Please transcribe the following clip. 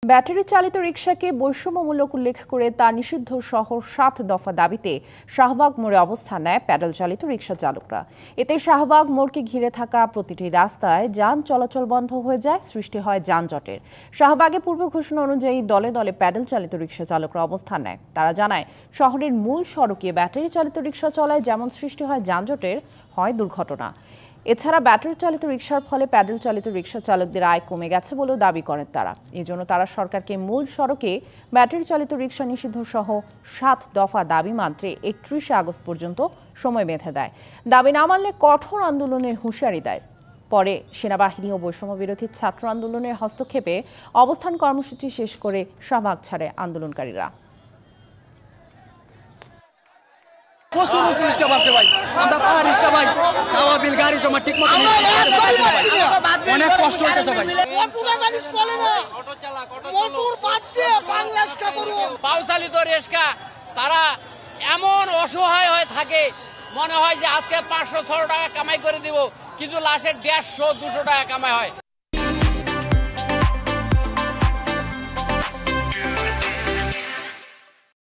Battery চালিত রিকশাকে বৈষম্যমূলক উল্লেখ করে তা নিষিদ্ধ সহ ৭ দফা দাবিতে শাহবাগ মোড়ে অবস্থান নেয় প্যাডেল চালিত রিকশা চালকরা। এতে শাহবাগ মোড়কে ঘিরে থাকা প্রতিটি রাস্তায় যান চলাচল বন্ধ হয়ে যায়, সৃষ্টি হয় যানজটের। শাহবাগে পূর্ব ঘোষণা অনুযায়ী দলে দলে প্যাডেল চালিত রিকশা চালকরা অবস্থান নেয়। তারা জানায়, শহরের মূল সড়কে ব্যাটারি চালিত রিকশা চলায় যেমন সৃষ্টি হয় যানজটের, হয় দুর্ঘটনা। এছাড়া ব্যাটারি চালিত রিকশার ফলে প্যাডেল চালিত রিকশা চালকদের আয় কমে গেছে বলেও দাবি করেন তারা। এজন্য তারা সরকারকে মূল সড়কে ব্যাটারি চালিত রিকশা নিষিদ্ধ সহ ৭ দফা দাবি মানতে ৩১ আগস্ট পর্যন্ত সময় বেঁধে দেয়। দাবি না মানলে কঠোর আন্দোলনের হুঁশিয়ারি দেয়। পরে সেনাবাহিনী ও বৈষম্য বিরোধী ছাত্র আন্দোলনের হস্তক্ষেপে অবস্থান কর্মসূচি শেষ করে শাহবাগ ছাড়ে আন্দোলনকারীরা। প্রচুর রিস্কা বাড়ছে ভাই, আমরা পাহাড় রিস্কা ভাই, খাওয়া বিল গাড়ি জমা ঠিক মতো অনেক কষ্ট হইতেছে ভাই। পাউচালিত রিস্কা তারা এমন অসহায় হয়ে থাকে, মনে হয় যে আজকে ৫০০-৬০০ টাকা কামাই করে দিব, কিন্তু লাস্টে ১৫০-২০০ টাকা কামাই হয়।